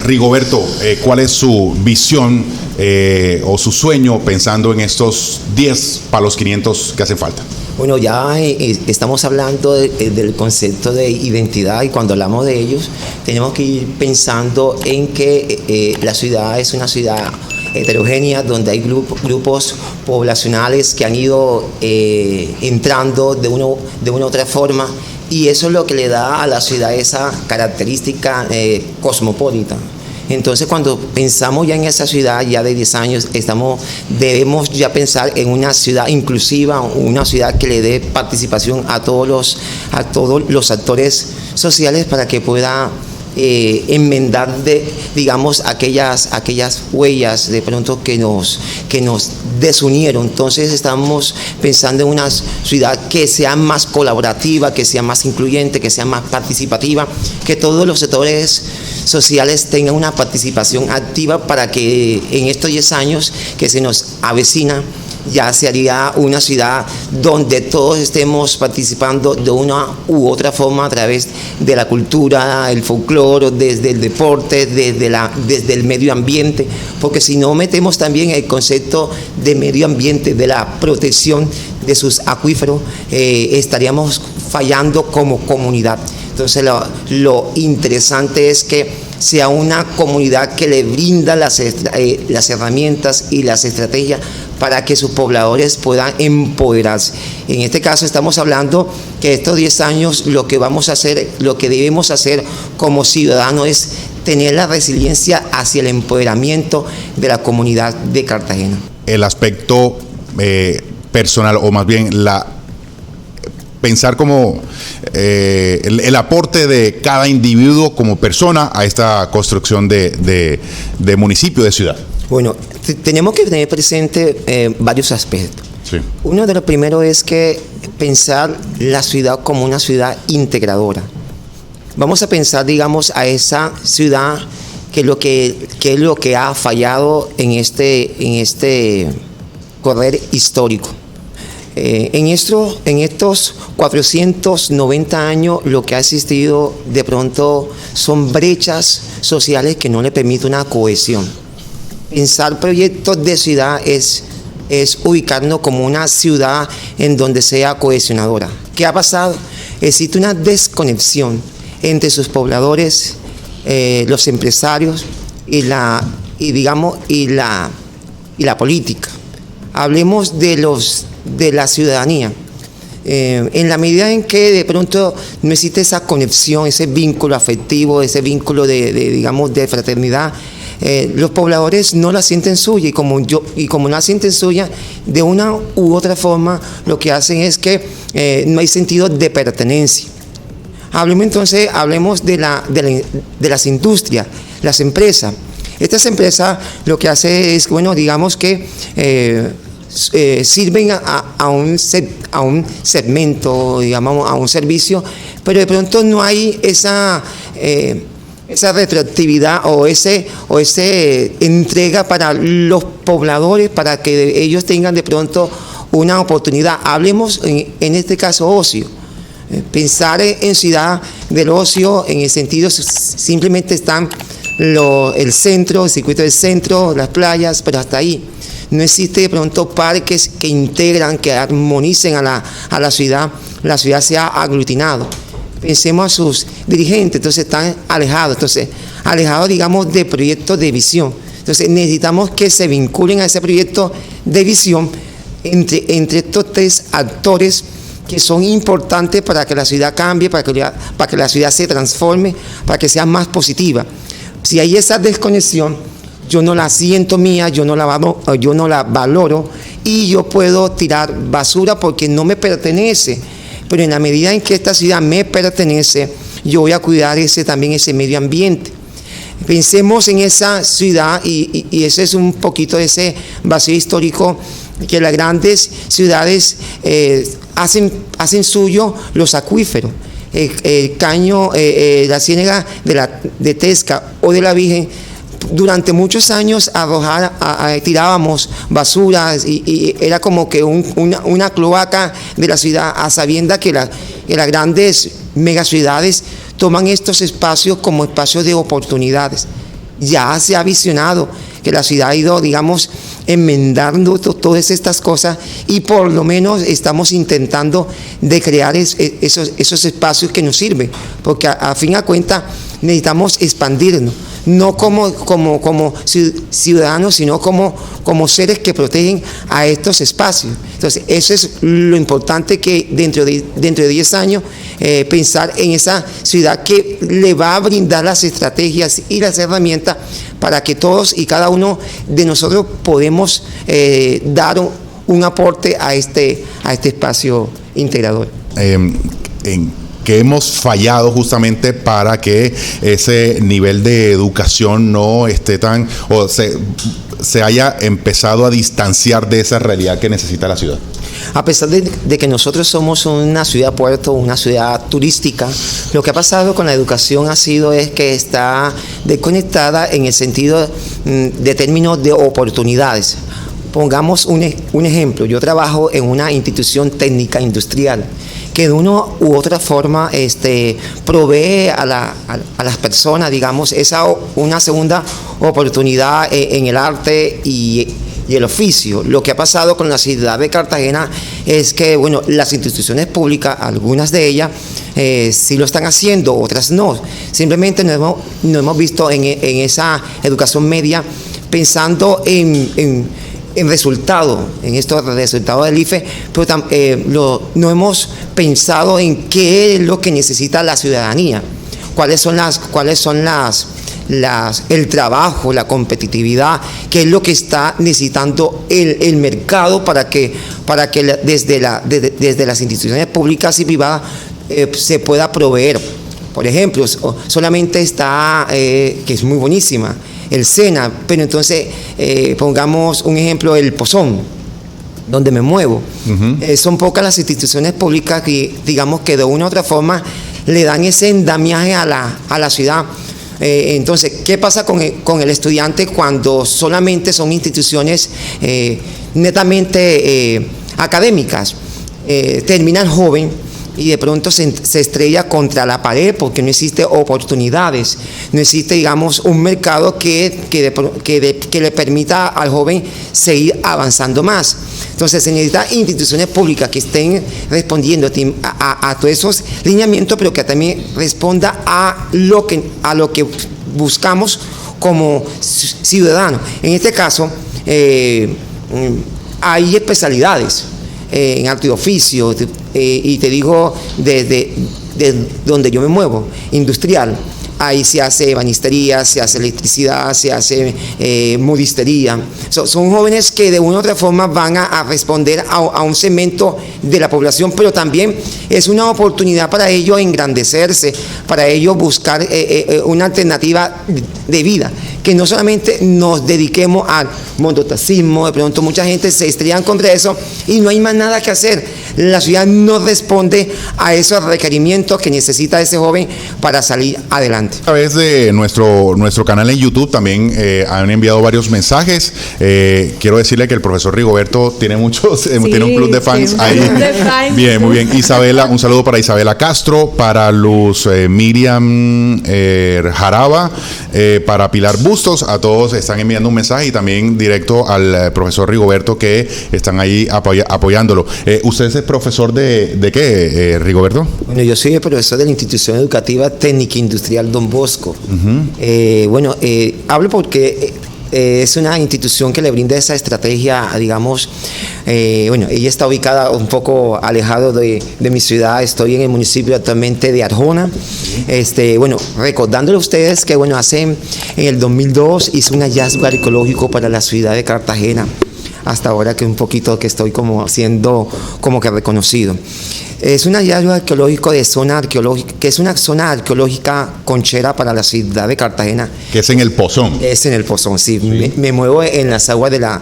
Rigoberto, ¿cuál es su visión o su sueño pensando en estos 10 para los 500 que hacen falta? Bueno, ya estamos hablando del concepto de identidad, y cuando hablamos de ellos tenemos que ir pensando en que la ciudad es una ciudad heterogénea, donde hay grupos poblacionales que han ido entrando de una u otra forma, y eso es lo que le da a la ciudad esa característica cosmopolita. Entonces, cuando pensamos ya en esa ciudad, ya de 10 años, debemos ya pensar en una ciudad inclusiva, una ciudad que le dé participación a todos los actores sociales, para que pueda enmendar, digamos, aquellas huellas de pronto que nos desunieron. Entonces estamos pensando en una ciudad que sea más colaborativa, que sea más incluyente, que sea más participativa, que todos los sectores sociales tengan una participación activa, para que en estos 10 años que se nos avecina ya sería una ciudad donde todos estemos participando de una u otra forma, a través de la cultura, el folclore, desde el deporte, desde el medio ambiente, porque si no metemos también el concepto de medio ambiente, de la protección de sus acuíferos, estaríamos fallando como comunidad. Entonces lo interesante es que sea una comunidad que le brinda las herramientas y las estrategias para que sus pobladores puedan empoderarse. En este caso estamos hablando que estos 10 años lo que vamos a hacer, lo que debemos hacer como ciudadanos, es tener la resiliencia hacia el empoderamiento de la comunidad de Cartagena. El aspecto personal, o más bien pensar como el aporte de cada individuo como persona a esta construcción de municipio, de ciudad. Bueno, tenemos que tener presente varios aspectos. Sí. Uno de los primeros es que pensar la ciudad como una ciudad integradora. Vamos a pensar, digamos, a esa ciudad que es lo que ha fallado en este correr histórico. En estos 490 años, lo que ha existido de pronto son brechas sociales que no le permiten una cohesión. Pensar proyectos de ciudad es ubicarnos como una ciudad en donde sea cohesionadora. ¿Qué ha pasado? Existe una desconexión entre sus pobladores, los empresarios y la política. Hablemos de la ciudadanía. En la medida en que de pronto no existe esa conexión, ese vínculo afectivo, ese vínculo de fraternidad, los pobladores no la sienten suya, y como no la sienten suya, de una u otra forma lo que hacen es que no hay sentido de pertenencia. Hablemos de las industrias, las empresas. Estas empresas lo que hacen es, bueno, digamos que sirven a un segmento, digamos, a un servicio, pero de pronto no hay esa retroactividad o ese entrega para los pobladores, para que ellos tengan de pronto una oportunidad. Hablemos en este caso ocio. Pensar en ciudad del ocio, en el sentido, simplemente están el centro, el circuito del centro, las playas, pero hasta ahí. No existe de pronto parques que integran, que armonicen a la ciudad sea aglutinado. Pensemos a sus dirigentes, entonces están alejados, digamos, de proyectos de visión. Entonces necesitamos que se vinculen a ese proyecto de visión entre estos tres actores que son importantes para que la ciudad cambie, para que la ciudad se transforme, para que sea más positiva. Si hay esa desconexión, yo no la siento mía, yo no la valoro, y yo puedo tirar basura porque no me pertenece. Pero en la medida en que esta ciudad me pertenece, yo voy a cuidar también ese medio ambiente. Pensemos en esa ciudad, y ese es un poquito de ese vacío histórico que las grandes ciudades hacen suyo los acuíferos. El caño, la ciénaga de Tesca o de la Virgen. Durante muchos años tirábamos basuras y era como que una cloaca de la ciudad, a sabiendas que las grandes megaciudades toman estos espacios como espacios de oportunidades. ya se ha visionado, que la ciudad ha ido, digamos, enmendando todas estas cosas, y por lo menos estamos intentando de crear esos espacios que nos sirven, porque a fin de cuentas necesitamos expandirnos, no como ciudadanos, sino como seres que protegen a estos espacios. Entonces, eso es lo importante, que dentro de 10 años pensar en esa ciudad que le va a brindar las estrategias y las herramientas para que todos y cada uno de nosotros podemos dar un aporte a este espacio integrador. Que hemos fallado justamente para que ese nivel de educación no esté tan, o se haya empezado a distanciar de esa realidad que necesita la ciudad? A pesar de que nosotros somos una ciudad puerto, una ciudad turística, lo que ha pasado con la educación es que está desconectada en el sentido de términos de oportunidades. Pongamos un ejemplo. Yo trabajo en una institución técnica industrial que de una u otra forma provee a las personas, digamos, una segunda oportunidad en el arte y el oficio. Lo que ha pasado con la ciudad de Cartagena es que, bueno, las instituciones públicas, algunas de ellas, sí lo están haciendo, otras no. Simplemente no hemos visto en esa educación media pensando en resultado, en estos resultados del IFE, pero no hemos pensado en qué es lo que necesita la ciudadanía, cuáles son el trabajo, la competitividad, qué es lo que está necesitando el mercado para que desde las instituciones públicas y privadas se pueda proveer. Por ejemplo, solamente está, que es muy buenísima, el SENA, pero entonces pongamos un ejemplo, el Pozón, donde me muevo. Son pocas las instituciones públicas que, digamos, que de una u otra forma le dan ese endamiaje a la ciudad. Entonces, ¿qué pasa con el estudiante cuando solamente son instituciones netamente académicas? Termina el joven y de pronto se estrella contra la pared porque no existe oportunidades, no existe, digamos, un mercado que le permita al joven seguir avanzando más. Entonces se necesitan instituciones públicas que estén respondiendo a todos esos lineamientos, pero que también responda a lo que buscamos como ciudadanos. En este caso, hay especialidades en arte y oficio, y te digo desde donde yo me muevo, industrial. Ahí se hace ebanistería, se hace electricidad, se hace modistería. Son jóvenes que de una u otra forma van a responder a un segmento de la población, pero también es una oportunidad para ellos engrandecerse, para ellos buscar una alternativa de vida, que no solamente nos dediquemos al monotaxismo. De pronto mucha gente se estrella contra eso y no hay más nada que hacer. La ciudad no responde a esos requerimientos que necesita ese joven para salir adelante. A través de nuestro canal en YouTube también han enviado varios mensajes. Quiero decirle que el profesor Rigoberto tiene tiene un club de fans ahí. Bien, muy bien. Isabela, un saludo para Isabela Castro, para Luz Miriam Jaraba, para Pilar Bustos. A todos están enviando un mensaje y también directo al profesor Rigoberto, que están ahí apoyándolo. ¿Usted es profesor de qué, Rigoberto? Bueno, yo soy el profesor de la institución educativa técnica industrial Don Bosco. Hablo porque es una institución que le brinda esa estrategia, digamos. Ella está ubicada un poco alejado de mi ciudad. Estoy en el municipio actualmente de Arjona. Recordándole a ustedes que en el 2002 hice un hallazgo arqueológico para la ciudad de Cartagena. Hasta ahora que un poquito que estoy como siendo como que reconocido. Es un hallazgo arqueológico de zona arqueológica, que es una zona arqueológica conchera para la ciudad de Cartagena. Que es en el Pozón. Es en el Pozón, sí. Me muevo en las aguas de la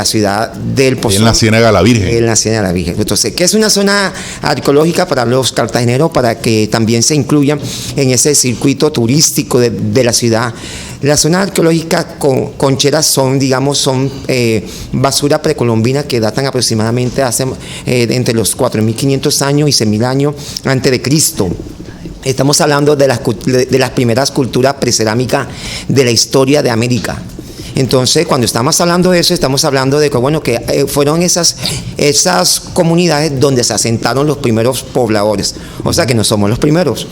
ciudad del Pozón. En la Ciénaga de la Virgen. En la Ciénaga de la Virgen. Entonces, que es una zona arqueológica para los cartageneros, para que también se incluyan en ese circuito turístico de la ciudad. Las zonas arqueológicas concheras son basura precolombina que datan aproximadamente entre los 4.500 años y 6.000 años antes de Cristo. Estamos hablando de las primeras culturas precerámicas de la historia de América. Entonces, cuando estamos hablando de eso, estamos hablando de que, bueno, que fueron esas comunidades donde se asentaron los primeros pobladores. O sea, que no somos los primeros.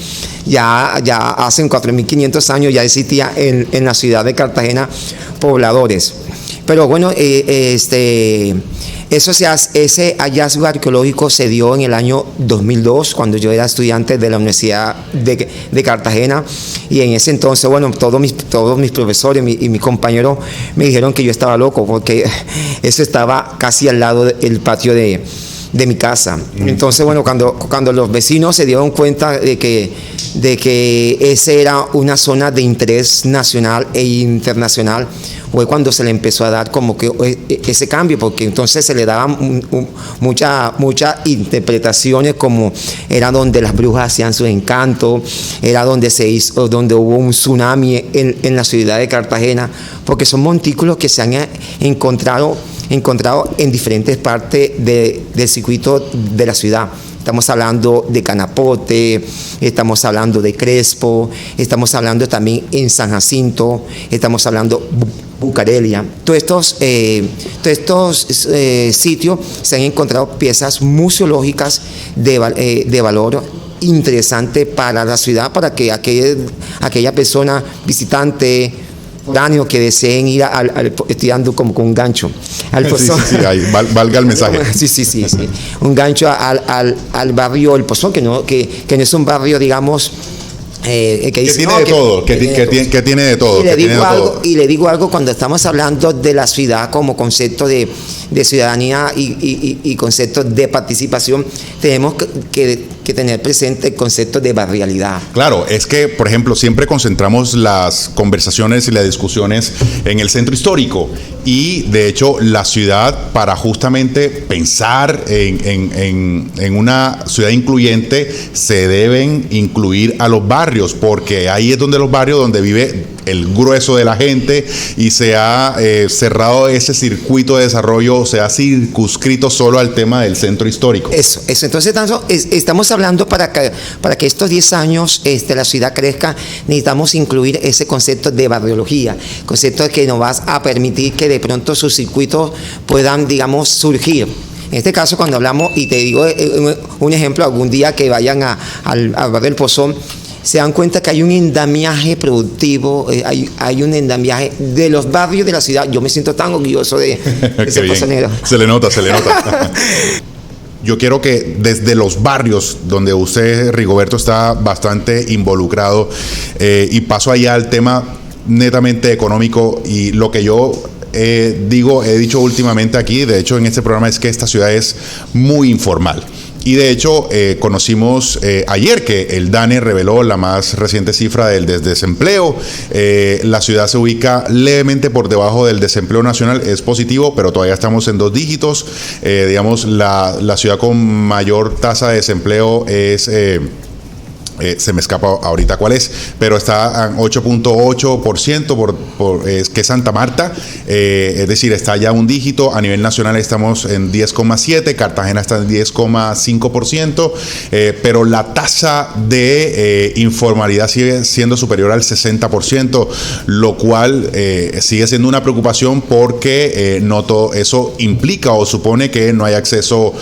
Ya hace 4.500 años ya existía en la ciudad de Cartagena pobladores. Pero bueno, ese hallazgo arqueológico se dio en el año 2002, cuando yo era estudiante de la Universidad de Cartagena, y en ese entonces, bueno, todos mis profesores y mis compañeros me dijeron que yo estaba loco, porque eso estaba casi al lado del patio de mi casa. Entonces, bueno, cuando los vecinos se dieron cuenta de que esa era una zona de interés nacional e internacional, fue cuando se le empezó a dar como que ese cambio, porque entonces se le daban muchas interpretaciones, como era donde las brujas hacían su encanto, era donde donde hubo un tsunami en la ciudad de Cartagena, porque son montículos que se han encontrado en diferentes partes del circuito de la ciudad. Estamos hablando de Canapote, estamos hablando de Crespo, estamos hablando también en San Jacinto, estamos hablando Bucarelia. Todos estos sitios se han encontrado piezas museológicas de valor interesante para la ciudad, para que aquella persona visitante, foráneo, que deseen ir estoy dando como con un gancho al Pozón. Sí, ahí, valga el mensaje. Sí. Un gancho al barrio El Pozón, que no es un barrio, digamos, que tiene de todo, que tiene de todo. Y le digo algo, cuando estamos hablando de la ciudad como concepto de ciudadanía y concepto de participación, tenemos que tener presente el concepto de barrialidad. Claro, es que, por ejemplo, siempre concentramos las conversaciones y las discusiones en el centro histórico, y de hecho la ciudad, para justamente pensar en una ciudad incluyente, se deben incluir a los barrios, porque ahí es donde donde vive el grueso de la gente, y se ha cerrado ese circuito de desarrollo, se ha circunscrito solo al tema del centro histórico. Eso. Entonces, estamos hablando para que estos 10 años la ciudad crezca, necesitamos incluir ese concepto de barriología, concepto que nos va a permitir que de pronto sus circuitos puedan, digamos, surgir. En este caso, cuando hablamos, y te digo un ejemplo, algún día que vayan al barrio del Pozón, se dan cuenta que hay un endamiaje productivo, hay un endamiaje de los barrios de la ciudad. Yo me siento tan orgulloso de ser pozonero. Se le nota. Yo quiero que desde los barrios donde usted, Rigoberto, está bastante involucrado, y paso allá al tema netamente económico, y lo que yo he dicho últimamente aquí, de hecho en este programa, es que esta ciudad es muy informal. Y de hecho conocimos ayer que el DANE reveló la más reciente cifra del desempleo. La ciudad se ubica levemente por debajo del desempleo nacional, es positivo, pero todavía estamos en 2 dígitos. Digamos, la ciudad con mayor tasa de desempleo es... se me escapa ahorita cuál es, pero está en 8.8%, que es Santa Marta, es decir, está ya un dígito. A nivel nacional estamos en 10,7%, Cartagena está en 10,5%, pero la tasa de informalidad sigue siendo superior al 60%, lo cual sigue siendo una preocupación, porque no todo eso implica o supone que no hay acceso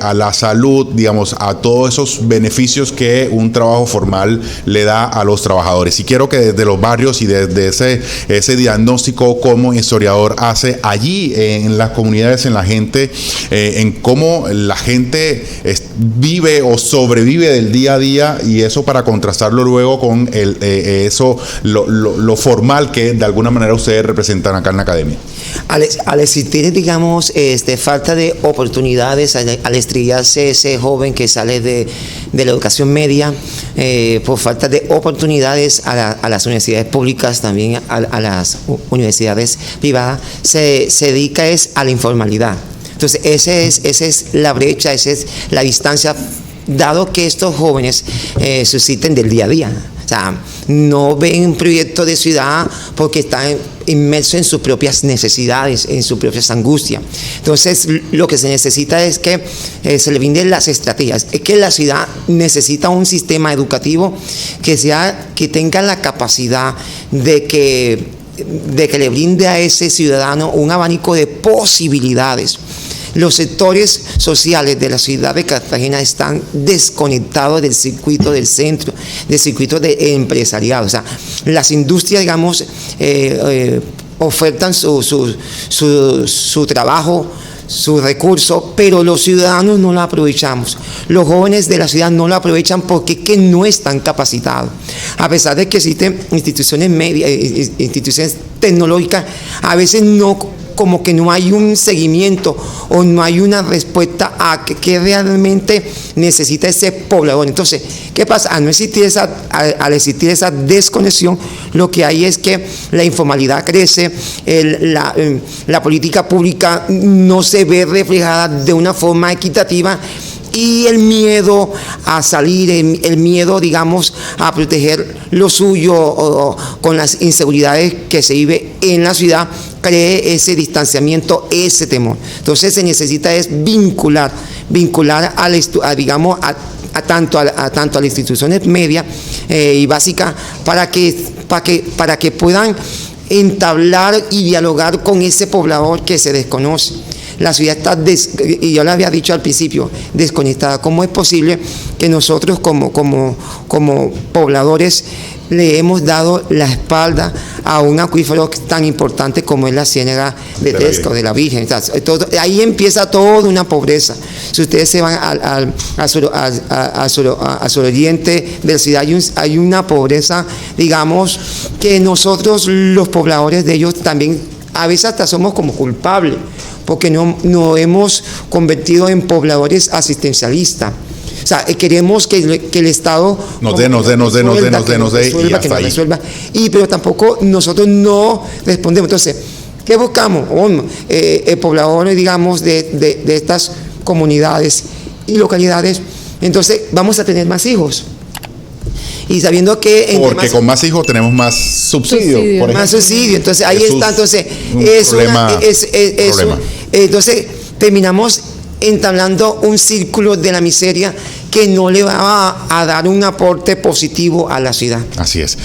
a la salud, digamos, a todos esos beneficios que un trabajo formal le da a los trabajadores. Y quiero que desde los barrios y desde ese diagnóstico como historiador hace allí en las comunidades, en la gente, en cómo la gente vive o sobrevive del día a día, y eso para contrastarlo luego con lo formal que de alguna manera ustedes representan acá en la academia. Al existir, digamos, falta de oportunidades, al estrellarse ese joven que sale de la educación media, por falta de oportunidades a las universidades públicas, también a las universidades privadas, se dedica a la informalidad. Entonces, esa es la brecha, esa es la distancia, dado que estos jóvenes subsisten del día a día. O sea, no ven un proyecto de ciudad porque están inmersos en sus propias necesidades, en sus propias angustias. Entonces, lo que se necesita es que se le brinden las estrategias. Es que la ciudad necesita un sistema educativo que tenga la capacidad de que le brinde a ese ciudadano un abanico de posibilidades. Los sectores sociales de la ciudad de Cartagena están desconectados del circuito del centro, del circuito de empresariado. O sea, las industrias, digamos, ofertan su trabajo, sus recursos, pero los ciudadanos no lo aprovechamos. Los jóvenes de la ciudad no lo aprovechan porque es que no están capacitados. A pesar de que existen instituciones instituciones tecnológicas, a veces como que no hay un seguimiento o no hay una respuesta a qué realmente necesita ese poblador. Entonces, ¿qué pasa? Al existir esa desconexión, lo que hay es que la informalidad crece, la política pública no se ve reflejada de una forma equitativa, y el miedo a salir, el miedo, digamos, a proteger lo suyo con las inseguridades que se vive en la ciudad, cree ese distanciamiento, ese temor. Entonces se necesita es vincular tanto a las instituciones medias y básicas para que puedan entablar y dialogar con ese poblador que se desconoce. La ciudad está, y yo le había dicho al principio, desconectada. ¿Cómo es posible que nosotros como pobladores le hemos dado la espalda a un acuífero tan importante como es la Ciénaga de Tesco, de la Virgen? Ahí empieza toda una pobreza. Si ustedes se van al suroriente de la ciudad, hay una pobreza, digamos, que nosotros los pobladores de ellos también a veces hasta somos como culpables, porque no hemos convertido en pobladores asistencialistas. O sea, queremos que el Estado nos dé y hasta ahí. Pero tampoco nosotros no respondemos. Entonces, ¿qué buscamos? Pobladores, digamos, de estas comunidades y localidades. Entonces, vamos a tener más hijos. Y sabiendo que porque con más hijos tenemos más subsidio, por ejemplo. Más subsidio. Entonces ahí está. Entonces entonces terminamos entablando un círculo de la miseria que no le va a dar un aporte positivo a la ciudad. Así es.